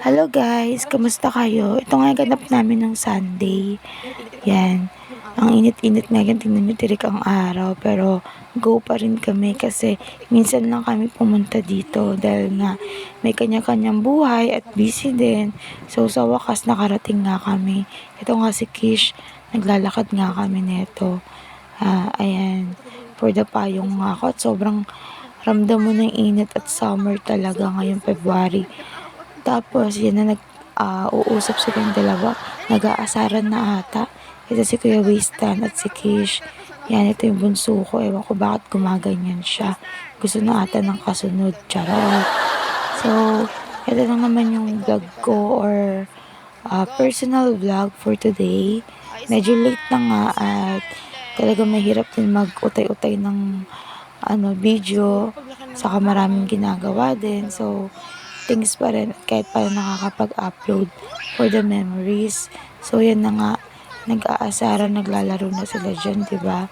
Hello guys, kamusta kayo? Ito nga ganap namin ng Sunday. Yan. Ang init-init ngayon, tingnan nyo, tirik ang araw. Pero go pa rin kami kasi minsan lang kami pumunta dito dahil nga may kanya-kanyang buhay at busy din. So sa wakas nakarating nga kami. Ito nga si Kish, naglalakad nga kami neto. Ayan, for the payong nga ako at sobrang ramdam mo ng init at summer talaga ngayong February. Tapos, yan na uusap silang dalawa. Nag-aasaran na ata. Ito si Kuya Wistan at si Kish. Yan, ito yung bunso ko. Ewan ko bakit gumaganyan siya. Gusto na ata ng kasunod. Charot. So, ito na naman yung vlog ko or personal vlog for today. Medyo late na nga at talaga mahirap din mag-utay-utay ng video. Saka maraming ginagawa din. So, things pa rin at kahit pa nakakapag-upload for the memories. So, yan na nga. Nag-aasaran, naglalaro na sila dyan, diba?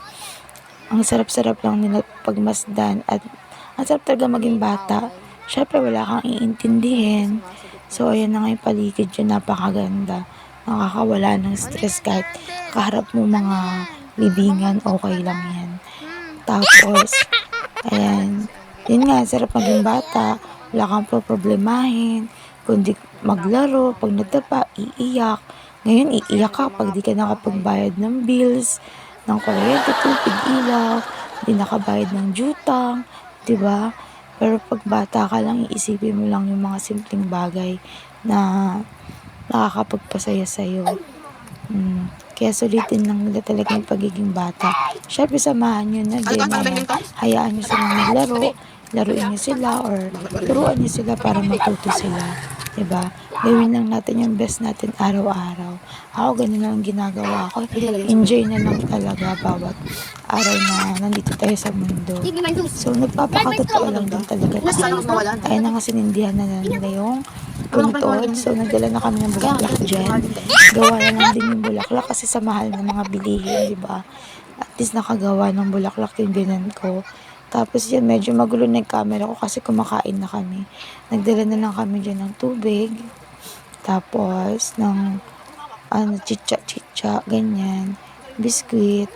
Ang sarap-sarap lang nila pagmasdan at ang sarap talaga maging bata. Syempre, wala kang iintindihin. So, ayan na nga yung paligid dyan. Napakaganda. Nakakawala ng stress kahit kaharap mo mga libingan, okay lang yan. Tapos, ayan, yun nga, sarap maging bata. Wala kang problemahin. Kundi maglaro, pag nadapa, iiyak. Ngayon, iiyak ka pag di ka nakapagbayad ng bills, ng kuryente, tubig, ilaw, di nakabayad ng jutang, di ba? Pero pag bata ka lang, iisipin mo lang yung mga simpleng bagay na nakakapagpasaya sa'yo. Kaya sulitin lang nila talaga yung pagiging bata. Syempre, samahan nyo na din. Hayaan nyo sila maglaro. Laruin nyo sila or turuan nyo sila para matuto sila. Diba? Gawin lang natin yung best natin araw-araw. Ako, ganun lang ginagawa ko. Enjoy na lang talaga bawat araw na nandito tayo sa mundo. So, nagpapakatotoo lang din talaga tayo. Kaya na nga sinindihan na nila yung puntod. So, nagdala na kami ng bulaklak dyan. Gawa na lang din yung bulaklak kasi sa mahal ng mga bilihin, diba? At least nakagawa ng bulaklak yung binan ko. Tapos yan, medyo magulo na yung camera ko kasi kumakain na kami. Nagdala na lang kami dyan ng tubig. Tapos, ng chicha-chicha, ganyan. Biskuit.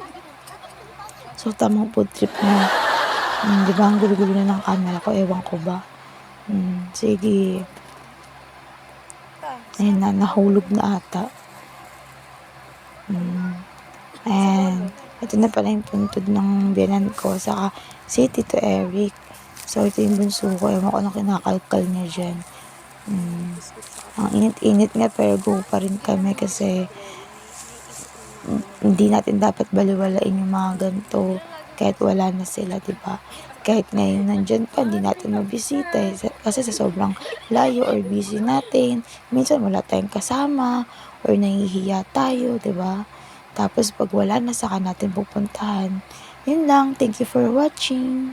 So, tamang food trip na. Diba, ang gulo-gulo na ng camera ko. Ewan ko ba. Sige. Ayun na, nahulog na ata. And, ito na pala yung puntod ng biyanan ko. Saka, si Tito Eric. So, ito yung bunso ko. Ewan ko na kinakalkal niya dyan. Ang init-init nga, pero go pa rin kami kasi hindi natin dapat baliwalain yung mga ganito kahit wala na sila, diba? Kahit ngayon nandyan pa, hindi natin mabisita kasi sa sobrang layo or busy natin. Minsan wala tayong kasama or nahihiya tayo, diba? Tapos pag wala na, saka natin pupuntahan. Yun lang. Thank you for watching.